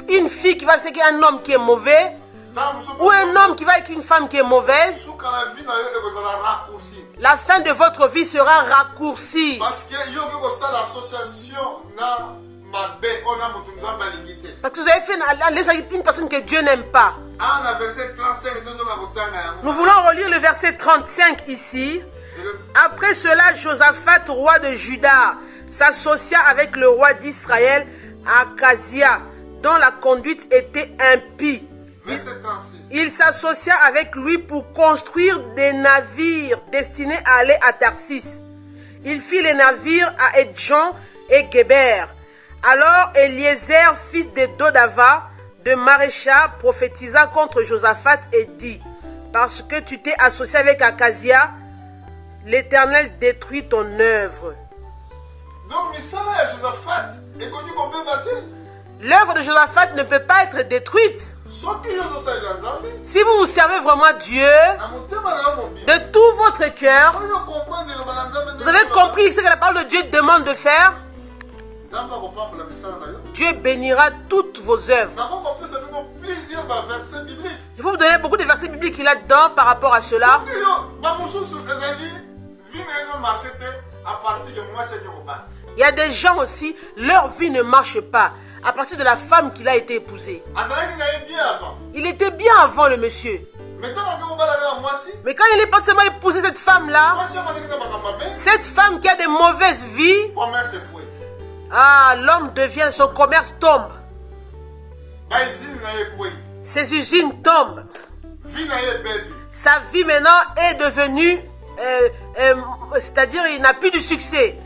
une fille qui va avec un homme qui est mauvais, ou un homme qui va avec une femme qui est mauvaise, la fin de votre vie sera raccourcie. Parce que vous avez fait une personne que Dieu n'aime pas. Nous voulons relire le verset 35 ici. Après cela, Josaphat, roi de Juda, s'associa avec le roi d'Israël, Akazia, dont la conduite était impie. Il s'associa avec lui pour construire des navires destinés à aller à Tarsis. Il fit les navires à Etjon et Géber. Alors Eliezer, fils de Dodava, de Marécha, prophétisa contre Josaphat et dit: parce que tu t'es associé avec Akazia, l'Éternel détruit ton œuvre. L'œuvre de Josaphat ne peut pas être détruite. Si vous vous servez vraiment Dieu de tout votre cœur, vous avez compris ce que la parole de Dieu demande de faire. Dieu bénira toutes vos œuvres. Il faut vous donner beaucoup de versets bibliques qu'il a dedans par rapport à cela. Il y a des gens aussi, leur vie ne marche pas à partir de la femme qu'il a été épousée. Il était bien avant le monsieur. Mais quand il est parti seulement épouser cette femme-là, cette femme qui a de mauvaises vies, l'homme devient, son commerce tombe. Ses usines tombent. Sa vie maintenant est devenue, c'est-à-dire il n'a plus de succès.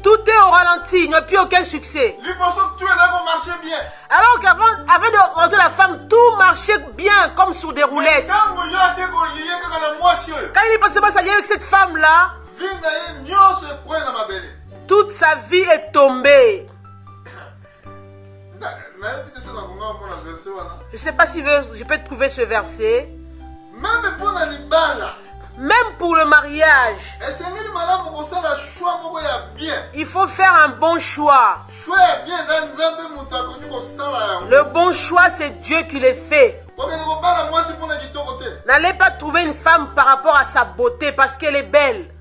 Tout est au ralenti, il n'y a plus aucun succès. Alors qu'avant de rencontrer la femme, tout marchait bien comme sur des roulettes. Quand il est passé à s'allier avec cette femme-là, toute sa vie est tombée. Je ne sais pas si je peux trouver ce verset. Même pour le mariage, il faut faire un bon choix. Le bon choix, c'est Dieu qui le fait. N'allez pas trouver une femme par rapport à sa beauté parce qu'elle est belle.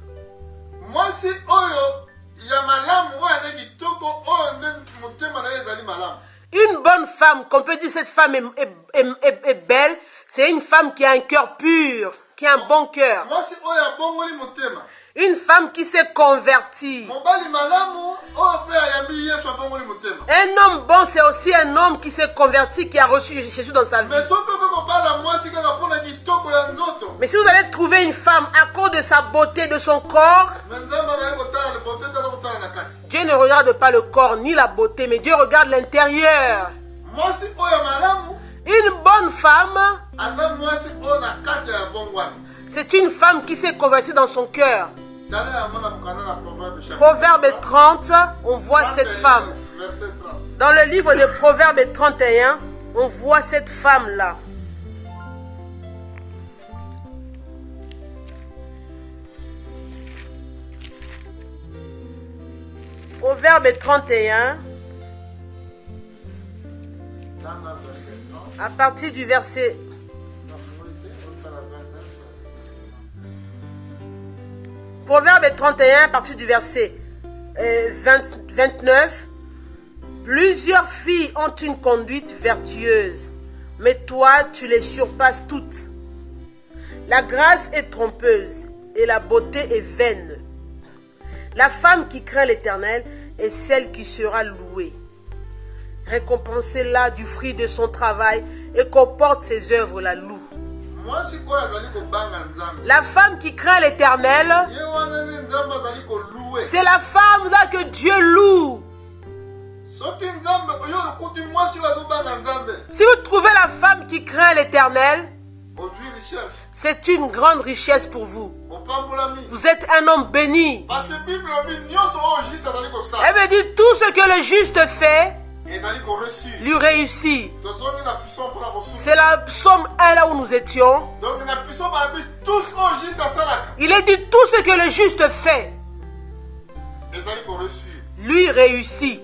Une bonne femme, qu'on peut dire cette femme est belle, c'est une femme qui a un cœur pur. qui a un bon cœur. mwasi oyo abongoli motema. Une femme qui s'est convertie. Mobali malamu oyo mpe ayambi Yesu abongoli motema. Un homme bon, c'est aussi un homme qui s'est converti, qui a reçu Jésus dans sa vie. Mais soki okoki kobala mwasi kaka mpona kitoko ya nzoto. Mais si vous allez trouver une femme à cause de sa beauté, de son corps, Mais nzambe azali kotala liboso tala kotala na kati. Dieu ne regarde pas le corps ni la beauté, mais Dieu regarde l'intérieur. Mwasi oyo malamu Une bonne femme, aza mwasi oyo na kati ya bongwani. c'est une femme qui s'est convertie dans son cœur. Tala yango na mokanda na Proverbe chapitre Proverbe 30, on voit cette 31, femme. verset 30. Dans le livre de Proverbe 31, on voit cette femme-là. Proverbe 31, Tanga verset 30. à partir du verset Proverbe 31, à partir du verset 29. Plusieurs filles ont une conduite vertueuse, mais toi, tu les surpasses toutes. La grâce est trompeuse et la beauté est vaine. La femme qui craint l'Éternel est celle qui sera louée. Récompensez-la du fruit de son travail et qu'on porte ses œuvres la loue. Mwasi oyo azali kobanga nzambe. La femme qui craint l'Éternel, Ye wana nde nzambe azali koluwe. c'est la femme là que Dieu loue. Soki nzambe oyo okuti mwasi oyo azobanga nzambe. Si vous trouvez la femme qui craint l'Éternel, Ozwi recherche. c'est une grande richesse pour vous. Opambolami. Vous êtes un homme béni. Parce que Bible lobi nyonso oyo juste azali kosala. Elle me dit tout ce que le juste fait Ezali koreçu. lui réussit. Tozongi na puissance mpona kosuka. C'est la psaume 1 là où nous étions. Donc na puissance balobi tous oyo juste asalaka. Il est dit tout ce que le juste fait Ezali koreçu. lui réussit.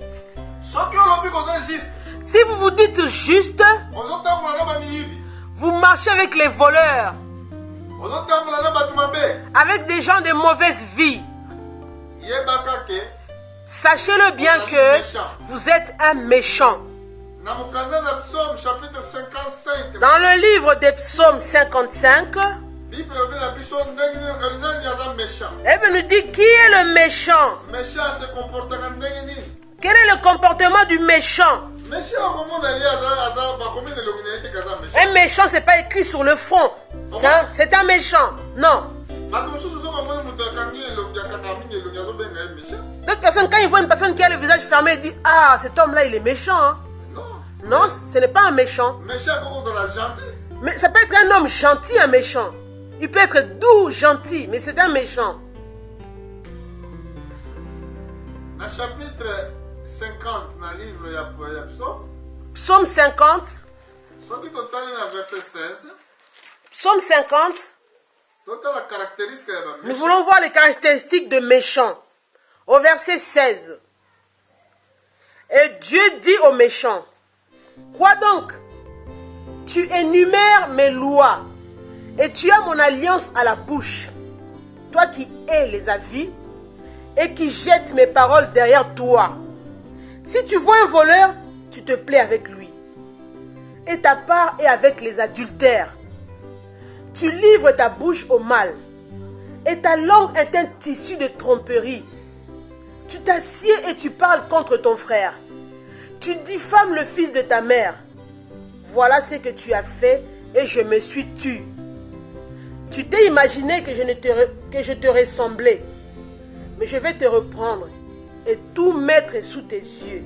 Soki olobi koza juste. Si vous vous dites juste, Ozotambola na bamiyibi. vous marchez avec les voleurs, Ozotambola na bato mabe. avec des gens de mauvaise vie. Yebaka ke Sachez-le bien que vous êtes un méchant. na mokanda na psaume chapitre 55. Dans le livre des psaumes 55, Bible lobi na biso ndenge nani aza méchant. elle nous dit qui est le méchant. Méchant se comportaka ndenge nini? Quel est le comportement du méchant? Méchant okomona ye aza bakomi na elongi na ye te kaza méchant. Un méchant, c'est pas écrit sur le front. C'est un méchant. Non. Bato mosusu soki omoni moto akangi elongi akanga mingi elongi azobenga ye méchant. D'autres personnes, quand ils voient une personne qui a le visage fermé, ils disent ah, cet homme-là, il est méchant. Hein. Non. Non, ce n'est pas un méchant. Méchant koko de la gentil. Mais ça peut être un homme gentil, un méchant. Il peut être doux, gentil, mais c'est un méchant. Na chapitre 50 na livre ya psaume. Psaume 50. Soki totali na verset 16. Psaume 50. Totala caractéristique ya Nous baméchant. voulons voir les caractéristiques de méchant. Au verset 16. Et Dieu dit aux méchants, quoi donc? Tu énumères mes lois et tu as mon alliance à la bouche. Toi qui hais les avis et qui jettes mes paroles derrière toi. Si tu vois un voleur, tu te plais avec lui. Et ta part est avec les adultères. Tu livres ta bouche au mal. Et ta langue est un tissu de tromperie. Tu t'assieds et tu parles contre ton frère. Tu diffames le fils de ta mère. Voilà ce que tu as fait et je me suis tue. Tu t'es imaginé que je te ressemblais. Mais je vais te reprendre et tout mettre sous tes yeux.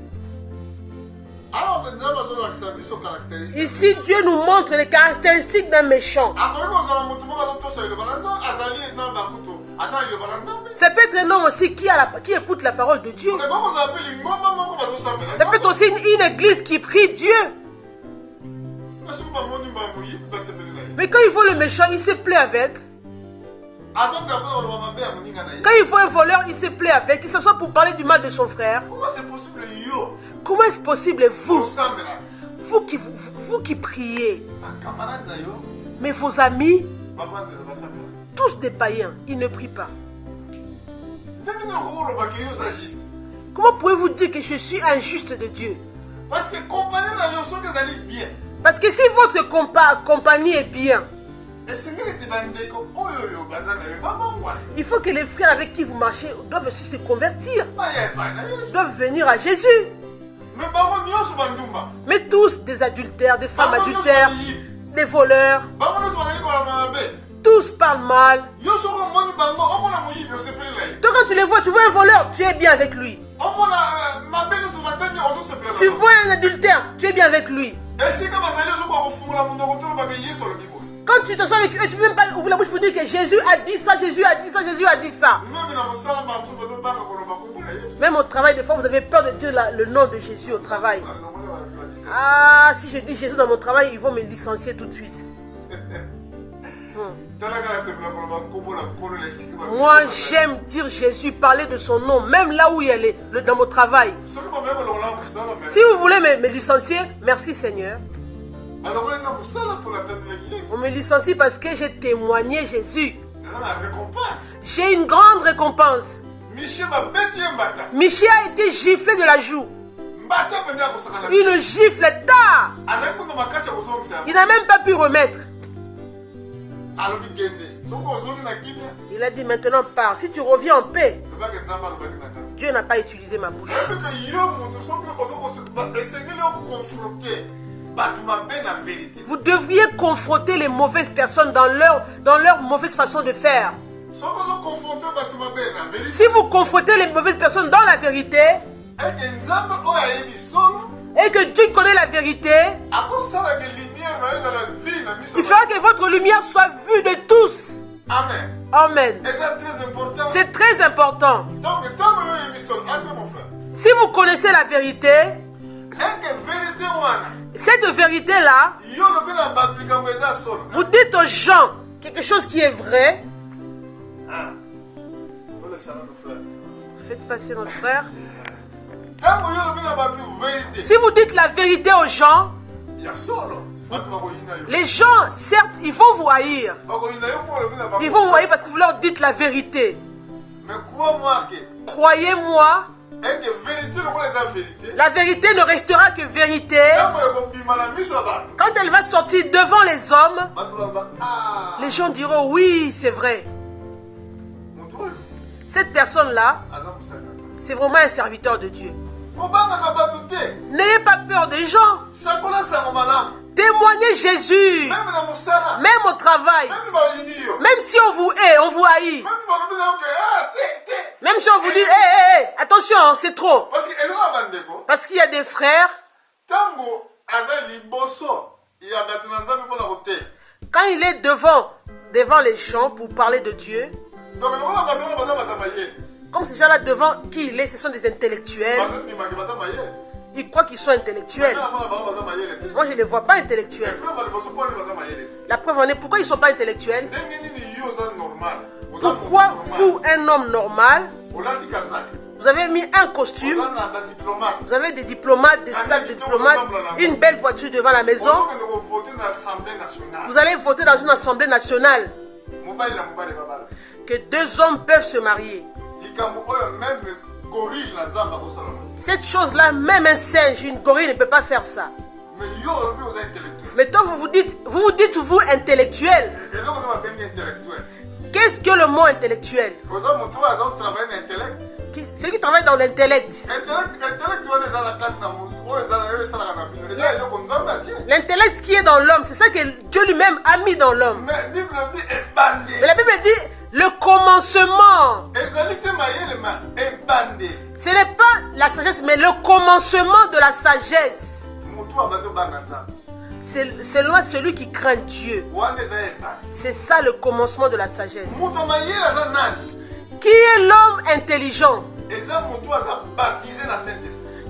Alors, nzambe azolakisa biso caractéristique. Ici, Dieu nous montre les caractéristiques d'un méchant. Akoki kozala motu moko azotosa liloba na nzambe azali na bakutu aza na liloba na nzambe. Ça peut être un homme aussi qui écoute la parole de Dieu. Ekoki kozala mpe lingomba moko bazosambela. Ça peut être aussi une église qui prie Dieu. Soki bamoni bamoyibi basepeli na ye. Mais quand il voit le méchant, il se plaît avec. Azonga mpe koloba mabe ya moninga na ye. Quand il voit un voleur, il se plaît avec. Il s'assoit pour parler du mal de son frère. Comment c'est possible yo Comment est-ce possible, vous, osambela vous qui priez, bakamarade na yo mais vos amis, babandela basambela? tous des païens, ils ne prient pas. Ndenge nini okolobaki yo oza juste? Comment pouvez-vous dire que je suis injuste de Dieu? Parce que compagnie na yo soki ezali bien, Parce que si votre compagnie est bien, Il faut que les frères avec qui vous marchez doivent aussi se convertir. Doivent venir à Jésus. Mais tous des adultères, des femmes adultères, des voleurs, tous parlent mal. Donc quand tu les vois, tu vois un voleur, tu es bien avec lui. Tu vois un adultère, tu es bien avec lui. Quand tu te sens avec eux, tu ne peux même pas ouvrir la bouche pour dire que Jésus a dit ça, Jésus a dit ça, Jésus a dit ça. Même au travail, des fois, vous avez peur de dire le nom de Jésus au travail. Ah, si je dis Jésus dans mon travail, ils vont me licencier tout de suite. Moi, j'aime dire Jésus, parler de son nom, même là où il est, dans mon travail. Si vous voulez me licencier, merci Seigneur. On me licencie parce que j'ai témoigné Jésus. J'ai une grande récompense. Michel a été giflé de la joue. Une gifle tard. Il n'a même pas pu remettre. Il a dit maintenant pars. Si tu reviens en paix. Dieu n'a pas utilisé ma bouche. Vous devriez confronter les mauvaises personnes dans leur mauvaise façon de faire. Si vous confrontez les mauvaises personnes dans la vérité, et que Dieu connaît la vérité, il fera que votre lumière soit vue de tous. Amen. Amen. C'est très important. Si vous connaissez la vérité, cette vérité-là, vous dites aux gens quelque chose qui est vrai. Faites passer notre frère. Si vous dites la vérité aux gens, les gens, certes, ils vont vous haïr. Ils vont vous haïr parce que vous leur dites la vérité. Croyez-moi, la vérité ne restera que vérité. Quand elle va sortir devant les hommes, les gens diront oui, c'est vrai. Cette personne-là, c'est vraiment un serviteur de Dieu. N'ayez pas peur des gens. Témoignez Jésus. Même au travail. Même si on vous hait, on vous haït. Même si on vous dit, hé, attention, c'est trop. Parce qu'il y a des frères. Quand il est devant les gens pour parler de Dieu, comme ces gens-là devant qui il est, ce sont des intellectuels. Ils croient qu'ils sont intellectuels. Moi, je ne les vois pas intellectuels. La preuve en est, pourquoi ils ne sont pas intellectuels? Pourquoi vous, un homme normal, vous avez mis un costume, vous avez des diplomates, des sacs de diplomates, une belle voiture devant la maison, vous allez voter dans une assemblée nationale que deux hommes peuvent se marier. Cette chose-là, même un singe, une gorille ne peut pas faire ça. Mais toi, vous dites vous intellectuel. Qu'est-ce que le mot intellectuel? Celui qui travaille dans l'intellect. L'intellect qui est dans l'homme, c'est ça que Dieu lui-même a mis dans l'homme. Mais la Bible dit le commencement. Ce n'est pas la sagesse, mais le commencement de la sagesse. C'est loin celui qui craint Dieu. C'est ça le commencement de la sagesse. Qui est l'homme intelligent?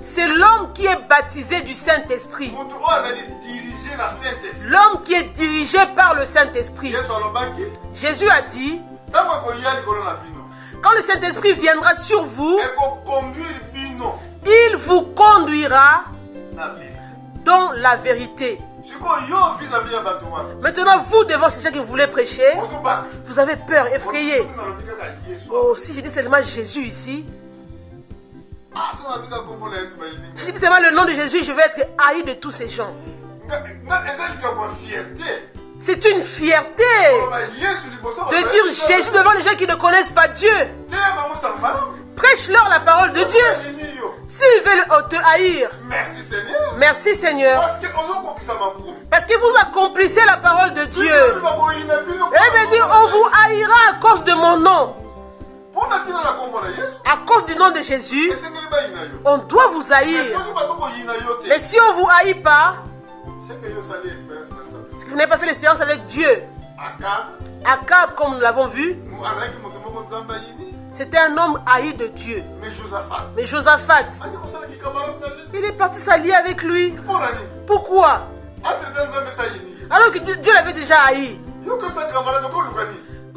C'est l'homme qui est baptisé du Saint-Esprit. L'homme qui est dirigé par le Saint-Esprit. Jésus a dit, quand le Saint-Esprit viendra sur vous, il vous conduira dans la vérité. Maintenant, vous, devant ces gens que vous voulez prêcher, vous avez peur, effrayé. Oh, si je dis seulement Jésus ici, si je dis seulement le nom de Jésus, je vais être haï de tous ces gens. C'est une fierté de dire Jésus devant les gens qui ne connaissent pas Dieu. Prêche-leur la parole de Dieu. S'ils veulent te haïr, merci Seigneur. Parce que vous accomplissez la parole de Dieu. Et me dit, on vous haïra à cause de mon nom. À cause du nom de Jésus, on doit vous haïr. Mais si on ne vous haït pas, c'est que vous n'avez pas fait l'expérience avec Dieu. Akab, comme nous l'avons vu, c'était un homme haï de Dieu. Mais Josaphat, il est parti s'allier avec lui. Pourquoi? Alors que Dieu l'avait déjà haï.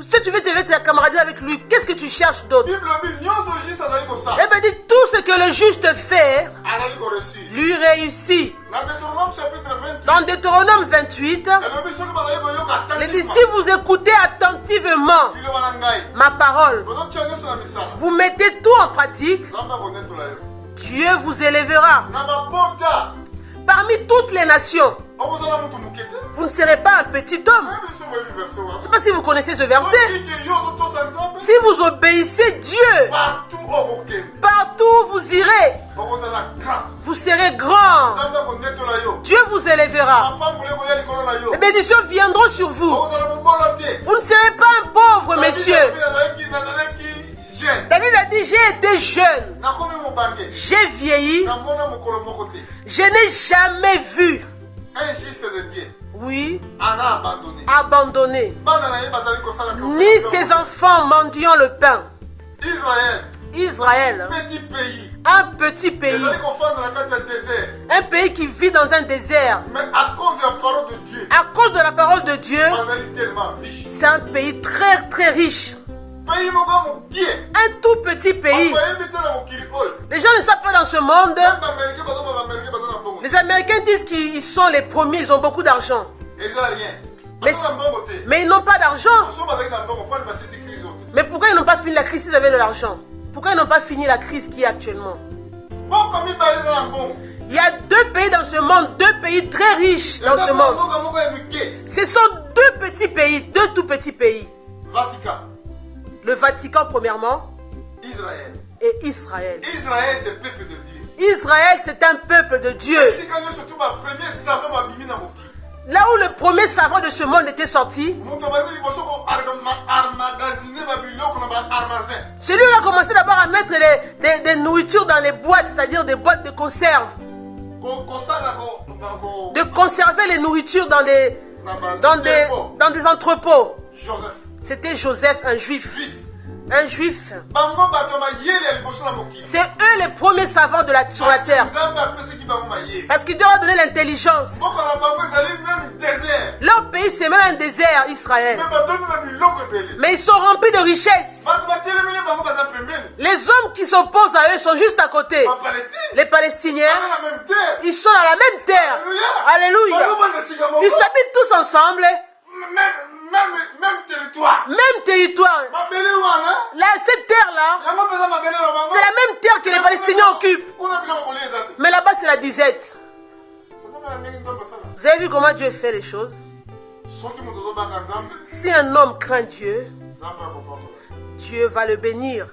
Si tu veux te mettre la camaraderie avec lui, qu'est-ce que tu cherches d'autre? Eh bien, dit tout ce que le juste fait, lui réussit. Dans Deutéronome 28, il dit, si vous écoutez attentivement ma parole, vous mettez tout en pratique, Dieu vous élèvera. Parmi toutes les nations, vous ne serez pas un petit homme. Je ne sais pas si vous connaissez ce verset. Si vous obéissez Dieu, partout où vous irez, vous serez grand. Dieu vous élèvera. Les bénédictions viendront sur vous. Vous ne serez pas un pauvre monsieur. David a dit, j'ai été jeune, j'ai vieilli, je n'ai jamais vu, oui, abandonné, ni ses enfants mendiant le pain. Israël, un petit pays, un pays qui vit dans un désert, mais à cause de la parole de Dieu, c'est un pays très très riche. Un tout petit pays. Les gens ne savent pas dans ce monde. Les Américains disent qu'ils sont les premiers, ils ont beaucoup d'argent. Mais ils n'ont pas d'argent. Mais pourquoi ils n'ont pas fini la crise s'ils avaient de l'argent? Pourquoi ils n'ont pas fini la crise qui est actuellement? Il y a deux pays dans ce monde, deux pays très riches dans ce monde. Ce sont deux petits pays, deux tout petits pays. Le Vatican premièrement, Israël. Et Israël. Israël, c'est le peuple de Dieu. Israël, c'est un peuple de Dieu. Là où le premier savant de ce monde était sorti, celui qui a commencé d'abord à mettre des nourritures dans les boîtes, c'est-à-dire des boîtes de conserve. De conserver les nourritures dans des entrepôts. C'était Joseph, un juif. Un juif. C'est eux les premiers savants sur la terre. Parce qu'ils leur ont donné l'intelligence. Leur pays, c'est même un désert, Israël. Mais ils sont remplis de richesses. Les hommes qui s'opposent à eux sont juste à côté. Les Palestiniens, ils sont dans la même terre. Alléluia. Ils s'habitent tous ensemble. Même territoire. Là, cette terre-là, c'est la même terre que les Palestiniens occupent. Mais là-bas, c'est la disette. Vous avez vu comment Dieu fait les choses? Si un homme craint Dieu, Dieu va le bénir.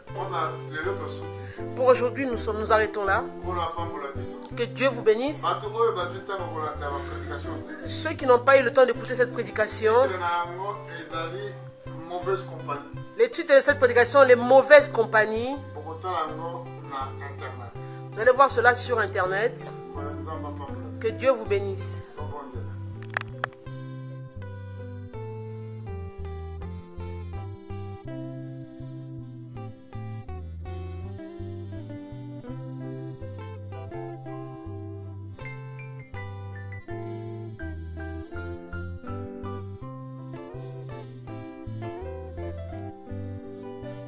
Pour aujourd'hui, nous arrêtons là. Que Dieu vous bénisse. Ceux qui n'ont pas eu le temps d'écouter cette prédication, les titres de cette prédication, les mauvaises compagnies, vous allez voir cela sur Internet. Que Dieu vous bénisse.